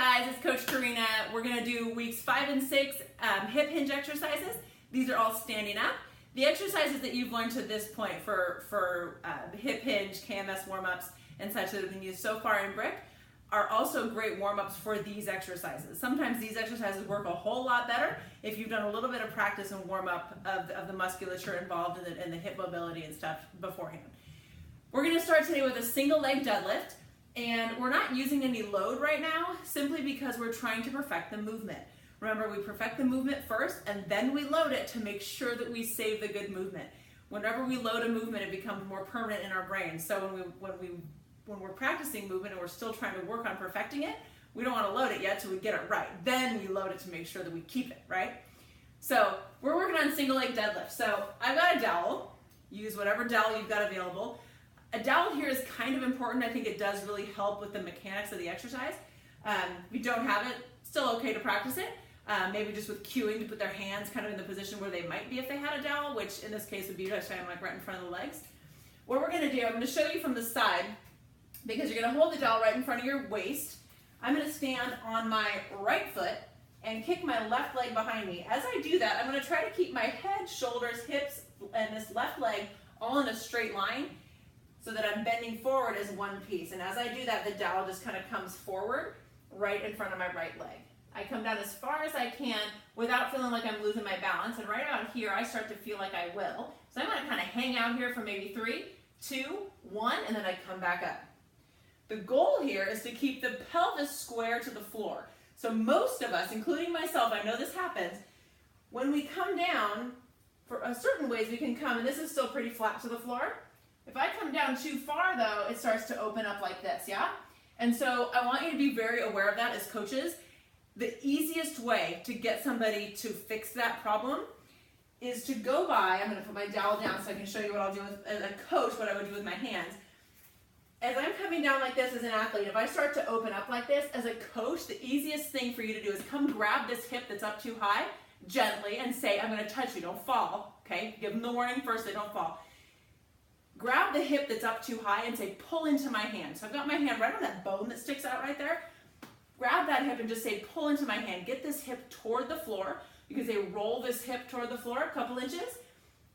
guys, it's Coach Karina. We're gonna do weeks 5 and 6 hip hinge exercises. These are all standing up. The exercises that you've learned to this point for hip hinge, KMS warm-ups, and such that have been used so far in Brick are also great warm-ups for these exercises. Sometimes these exercises work a whole lot better if you've done a little bit of practice and warm-up of the musculature involved in the hip mobility and stuff beforehand. We're gonna start today with a single leg deadlift, and we're not using any load right now simply because we're trying to perfect the movement. Remember, we perfect the movement first and then we load it to make sure that we save the good movement. Whenever we load a movement, it becomes more permanent in our brain. So when we're practicing movement and we're still trying to work on perfecting it, we don't want to load it yet till we get it right. Then we load it to make sure that we keep it, right? So we're working on single leg deadlift. So I've got a dowel. Use whatever dowel you've got available. A dowel here is kind of important. I think it does really help with the mechanics of the exercise. If you don't have it, still okay to practice it. Maybe just with cueing to put their hands kind of in the position where they might be if they had a dowel, which in this case would be just like right in front of the legs. What we're gonna do, I'm gonna show you from the side because you're gonna hold the dowel right in front of your waist. I'm gonna stand on my right foot and kick my left leg behind me. As I do that, I'm gonna try to keep my head, shoulders, hips, and this left leg all in a straight line so that I'm bending forward as one piece. And as I do that, the dowel just kind of comes forward right in front of my right leg. I come down as far as I can without feeling like I'm losing my balance. And right about here, I start to feel like I will. So I'm gonna kind of hang out here for maybe 3, 2, 1, and then I come back up. The goal here is to keep the pelvis square to the floor. So most of us, including myself, I know this happens, when we come down, for certain ways we can come, and this is still pretty flat to the floor. If I come down too far though, it starts to open up like this, yeah? And so I want you to be very aware of that as coaches. The easiest way to get somebody to fix that problem is to go by, I'm gonna put my dowel down so I can show you what I'll do as a coach, what I would do with my hands. As I'm coming down like this as an athlete, if I start to open up like this, as a coach, the easiest thing for you to do is come grab this hip that's up too high gently and say, I'm gonna touch you, don't fall, okay? Give them the warning first, they don't fall. Grab the hip that's up too high and say, pull into my hand. So I've got my hand right on that bone that sticks out right there. Grab that hip and just say, pull into my hand. Get this hip toward the floor. You can say, roll this hip toward the floor a couple inches.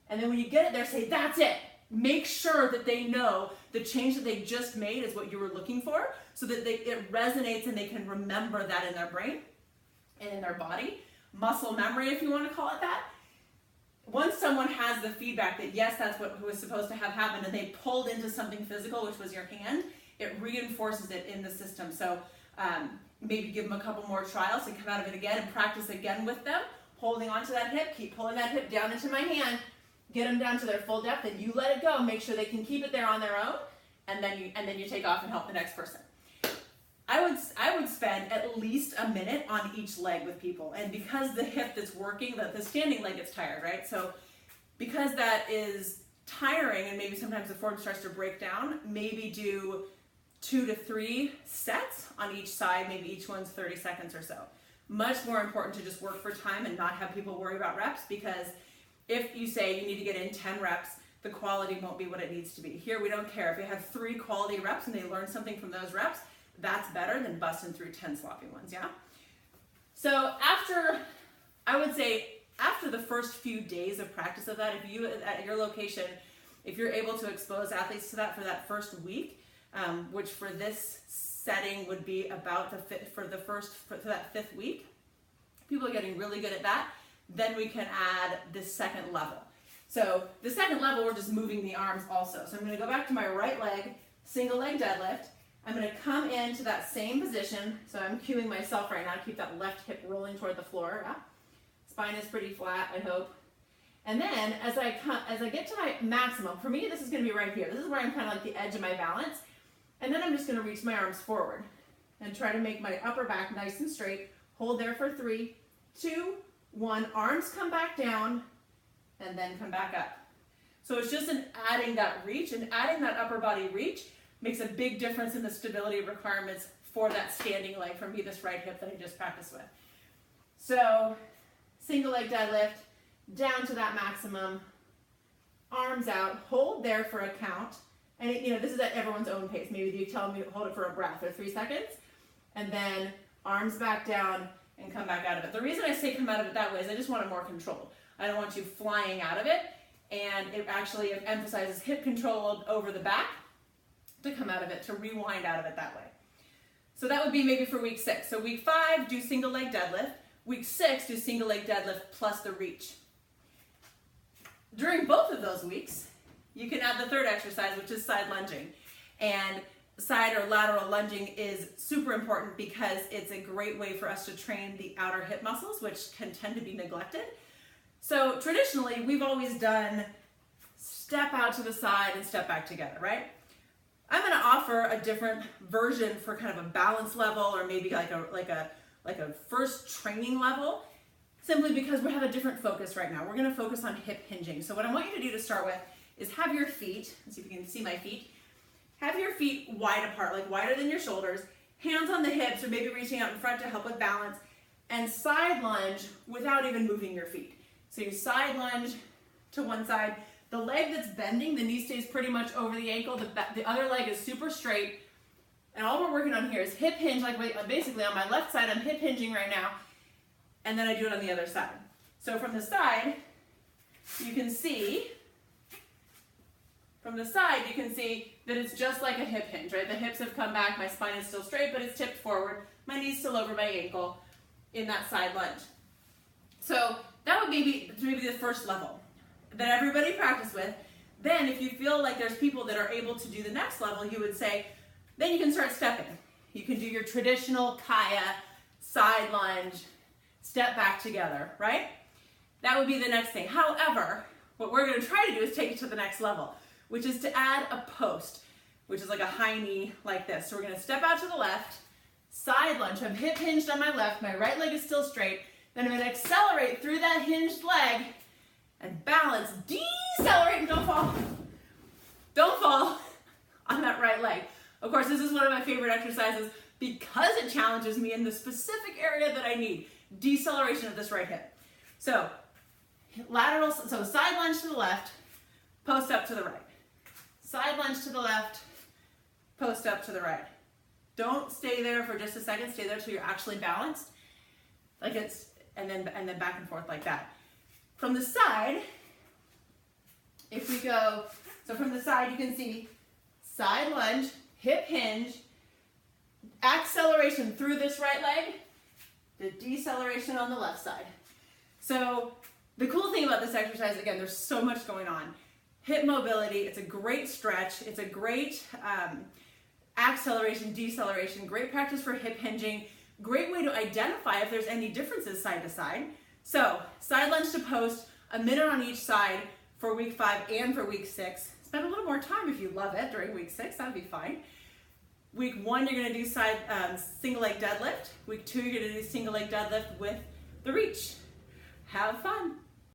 And then when you get it there, say, that's it. Make sure that they know the change that they just made is what you were looking for so that it resonates and they can remember that in their brain and in their body. Muscle memory, if you want to call it that. Once someone has the feedback that yes, that's what was supposed to have happened and they pulled into something physical, which was your hand, it reinforces it in the system. So maybe give them a couple more trials and come out of it again and practice again with them, holding onto that hip, keep pulling that hip down into my hand, get them down to their full depth, and you let it go, make sure they can keep it there on their own, and then you take off and help the next person. I would spend at least a minute on each leg with people, and because the hip that's working, the standing leg gets tired, right? So because that is tiring and maybe sometimes the form starts to break down, maybe do 2 to 3 sets on each side, maybe each one's 30 seconds or so. Much more important to just work for time and not have people worry about reps, because if you say you need to get in 10 reps, the quality won't be what it needs to be. Here we don't care. If you have 3 quality reps and they learn something from those reps, that's better than busting through 10 sloppy ones, yeah? So I would say after the first few days of practice of that, if you at your location, if you're able to expose athletes to that for that first week, which for this setting would be about for that 5th week, people are getting really good at that, then we can add the second level. So the second level, we're just moving the arms also. So I'm gonna go back to my right leg, single leg deadlift. I'm gonna come into that same position. So I'm cueing myself right now to keep that left hip rolling toward the floor. Yeah? Spine is pretty flat, I hope. And then as I get to my maximum, for me this is gonna be right here. This is where I'm kind of like the edge of my balance. And then I'm just gonna reach my arms forward and try to make my upper back nice and straight. Hold there for 3, 2, 1. Arms come back down and then come back up. So it's just adding that reach, and adding that upper body reach makes a big difference in the stability requirements for that standing leg, for me, this right hip that I just practiced with. So single leg deadlift, down to that maximum, arms out, hold there for a count. And this is at everyone's own pace. Maybe you tell them to hold it for a breath or 3 seconds, and then arms back down, and come back out of it. The reason I say come out of it that way is I just want it more controlled. I don't want you flying out of it, and it actually emphasizes hip control over the back to come out of it, to rewind out of it that way. So that would be maybe for week 6. So week 5, do single leg deadlift. Week 6, do single leg deadlift plus the reach. During both of those weeks, you can add the third exercise, which is side lunging. And side or lateral lunging is super important because it's a great way for us to train the outer hip muscles, which can tend to be neglected. So traditionally, we've always done step out to the side and step back together, right? I'm going to offer a different version for kind of a balance level, or maybe like a first training level, simply because we have a different focus right now. We're going to focus on hip hinging. So what I want you to do to start with is have your feet, let's see if you can see my feet, have your feet wide apart, like wider than your shoulders, hands on the hips or maybe reaching out in front to help with balance, and side lunge without even moving your feet. So you side lunge to one side, the leg that's bending, the knee stays pretty much over the ankle, the other leg is super straight, and all we're working on here is hip hinge, like basically on my left side I'm hip hinging right now, and then I do it on the other side. So from the side, you can see that it's just like a hip hinge, right? The hips have come back, my spine is still straight, but it's tipped forward, my knee's still over my ankle in that side lunge. So that would be maybe the first level that everybody practice with. Then if you feel like there's people that are able to do the next level, you would say, then you can start stepping. You can do your traditional kaya, side lunge, step back together, right? That would be the next thing. However, what we're going to try to do is take it to the next level, which is to add a post, which is like a high knee like this. So we're going to step out to the left, side lunge. I'm hip hinged on my left, my right leg is still straight. Then I'm going to accelerate through that hinged leg and balance, decelerate, and don't fall. Don't fall on that right leg. Of course, this is one of my favorite exercises because it challenges me in the specific area that I need, deceleration of this right hip. So side lunge to the left, post up to the right. Side lunge to the left, post up to the right. Don't stay there for just a second, stay there till you're actually balanced. And then back and forth like that. From the side, if we go, so from the side you can see side lunge, hip hinge, acceleration through this right leg, the deceleration on the left side. So the cool thing about this exercise, again, there's so much going on. Hip mobility, it's a great stretch, it's a great acceleration, deceleration, great practice for hip hinging, great way to identify if there's any differences side to side. So side lunge to post, a minute on each side for week 5 and for week 6. Spend a little more time if you love it during week 6, that'd be fine. Week 1, you're gonna do single leg deadlift. Week 2, you're gonna do single leg deadlift with the reach. Have fun.